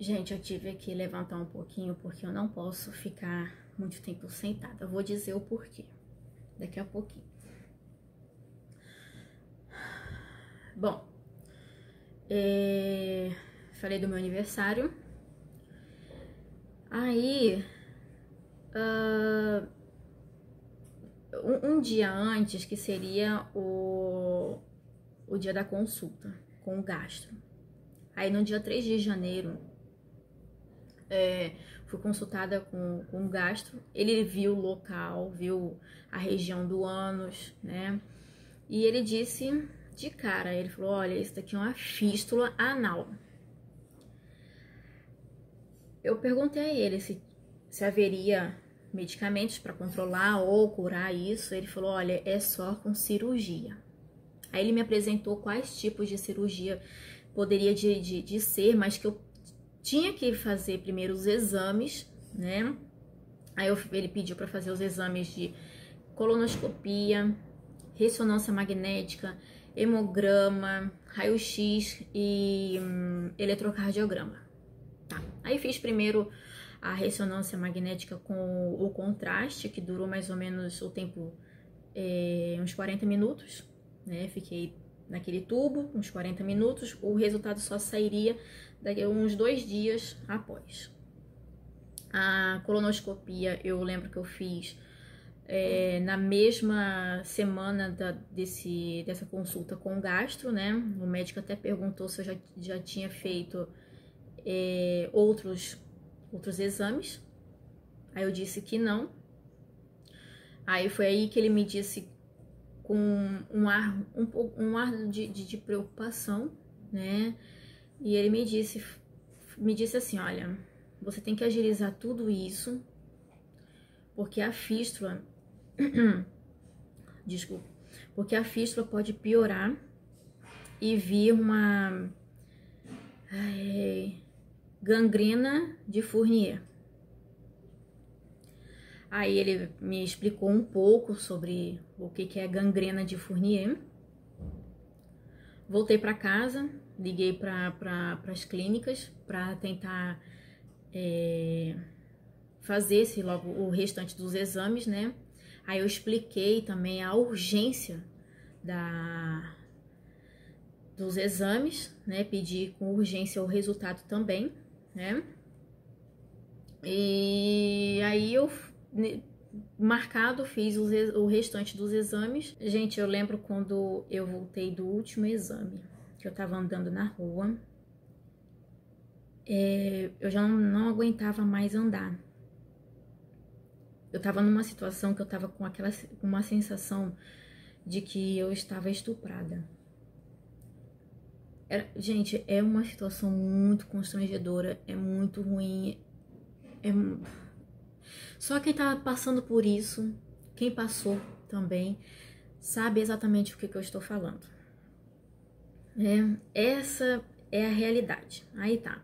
Gente, eu tive que levantar um pouquinho porque eu não posso ficar muito tempo sentada. Eu vou dizer o porquê daqui a pouquinho. Bom, falei do meu aniversário. Aí, um dia antes, que seria o dia da consulta com o gastro. Aí, no dia 3 de janeiro, fui consultada com o gastro. Ele viu o local, viu a região do ânus, né? E ele disse de cara, ele falou, olha, isso daqui é uma fístula anal. Eu perguntei a ele se haveria medicamentos para controlar ou curar isso. Ele falou, olha, é só com cirurgia. Aí ele me apresentou quais tipos de cirurgia poderia de ser, mas que eu tinha que fazer primeiro os exames, né? Aí ele pediu para fazer os exames de colonoscopia, ressonância magnética, hemograma, raio-x e eletrocardiograma. Tá. Aí fiz primeiro a ressonância magnética com o contraste, que durou mais ou menos o tempo, uns 40 minutos, né? Fiquei naquele tubo uns 40 minutos, o resultado só sairia daqui a uns 2 dias após. A colonoscopia, eu lembro que eu fiz na mesma semana dessa consulta com o gastro, né? O médico até perguntou se eu já tinha feito outros exames. Aí eu disse que não. Aí foi aí que ele me disse com um ar de preocupação, né? E ele me disse assim, olha, você tem que agilizar tudo isso, porque a fístula desculpa, porque a fístula pode piorar e vir uma gangrena de Fournier. Aí ele me explicou um pouco sobre o que é gangrena de Fournier. Voltei para casa, liguei para as clínicas para tentar fazer logo o restante dos exames, né? Aí eu expliquei também a urgência dos exames, né? Pedi com urgência o resultado também, né? E aí eu fiz o restante dos exames. Gente, eu lembro quando eu voltei do último exame, que eu tava andando na rua, eu já não aguentava mais andar. Eu tava numa situação que eu tava com uma sensação de que eu estava estuprada. Gente, é uma situação muito constrangedora, é muito ruim. Só quem tá passando por isso, quem passou também, sabe exatamente o que eu estou falando. Essa é a realidade. Aí tá.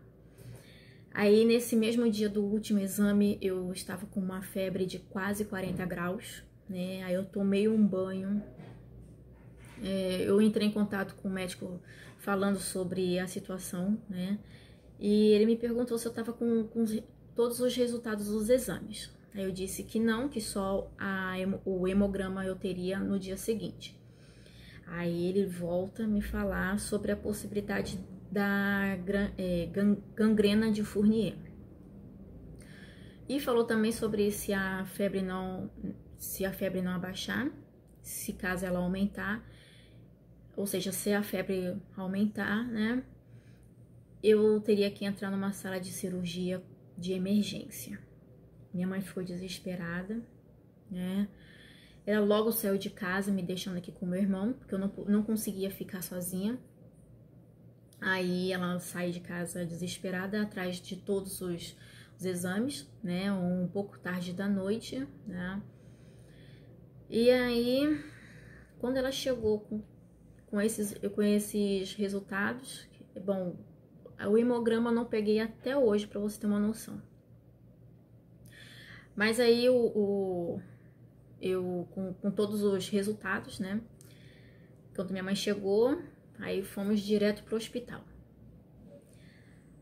Aí, nesse mesmo dia do último exame, eu estava com uma febre de quase 40 graus, né? Aí eu tomei um banho. Eu entrei em contato com o médico falando sobre a situação, né? E ele me perguntou se eu estava com todos os resultados dos exames. Aí eu disse que não, que só o hemograma eu teria no dia seguinte. Aí ele volta a me falar sobre a possibilidade da gangrena de Fournier. E falou também sobre se a febre não abaixar, se caso ela aumentar, ou seja, se a febre aumentar, né, eu teria que entrar numa sala de cirurgia de emergência. Minha mãe ficou desesperada, né? Ela logo saiu de casa, me deixando aqui com meu irmão, porque eu não conseguia ficar sozinha. Aí ela sai de casa desesperada, atrás de todos os exames, né? Um pouco tarde da noite, né? E aí, quando ela chegou com esses resultados, bom, o hemograma eu não peguei até hoje, pra você ter uma noção. Mas aí eu com todos os resultados, né? Quando minha mãe chegou, aí fomos direto pro hospital.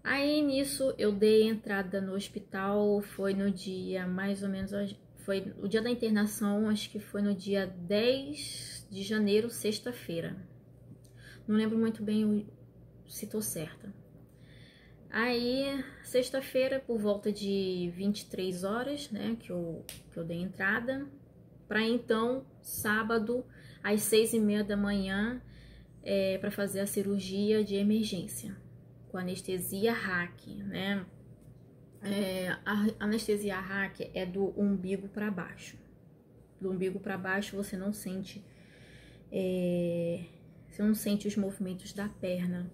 Aí nisso eu dei entrada no hospital, foi no dia mais ou menos, foi o dia da internação, acho que foi no dia 10 de janeiro, sexta-feira. Não lembro muito bem se tô certa. Aí, sexta-feira, por volta de 23 horas, né, que eu dei entrada, para então, sábado, às 6h30 da manhã, para fazer a cirurgia de emergência, com anestesia RAC, né? A anestesia RAC é do umbigo para baixo. Do umbigo para baixo você não sente, você não sente os movimentos da perna.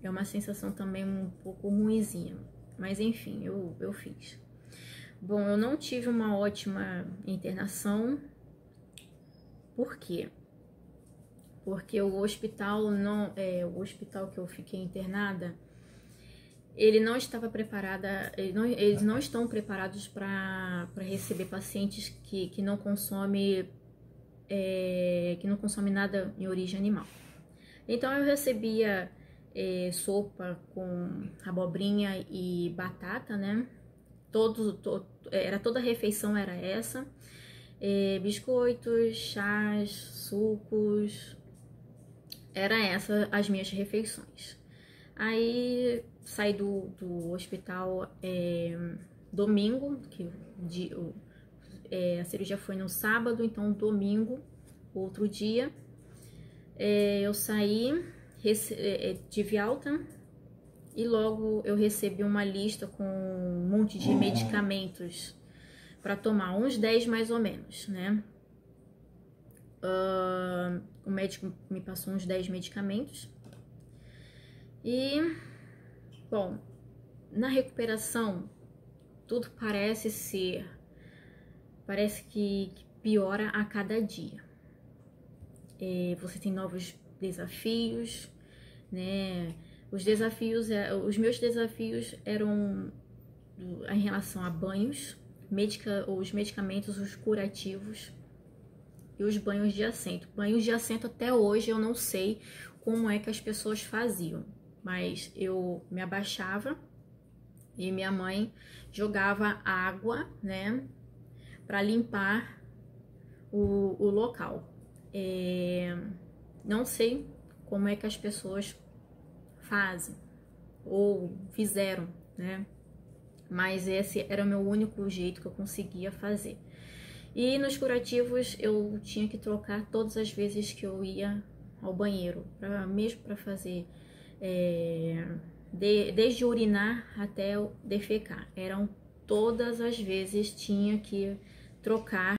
É uma sensação também um pouco ruinzinha, mas enfim, eu fiz. Bom, eu não tive uma ótima internação. Por quê? Porque o hospital o hospital que eu fiquei internada, ele não estava preparada, eles não estão preparados para receber pacientes que não consomem nada em origem animal. Então eu recebia sopa com abobrinha e batata, né? Toda a refeição era essa. Biscoitos, chás, sucos, era essa as minhas refeições. Aí saí do hospital domingo, a cirurgia foi no sábado, então domingo, outro dia, eu saí, tive alta e logo eu recebi uma lista com um monte de medicamentos para tomar, uns 10 mais ou menos, né? O médico me passou uns 10 medicamentos. E, bom, na recuperação, tudo parece que piora a cada dia. Você tem novos desafios, né? Os meus desafios eram em relação a banhos, os medicamentos, os curativos e os banhos de assento. Banhos de assento até hoje eu não sei como é que as pessoas faziam, mas eu me abaixava e minha mãe jogava água, né, para limpar o local. Não sei como é que as pessoas fazem ou fizeram, né? Mas esse era o meu único jeito que eu conseguia fazer. E nos curativos eu tinha que trocar todas as vezes que eu ia ao banheiro, mesmo para fazer, desde urinar até defecar. Todas as vezes tinha que trocar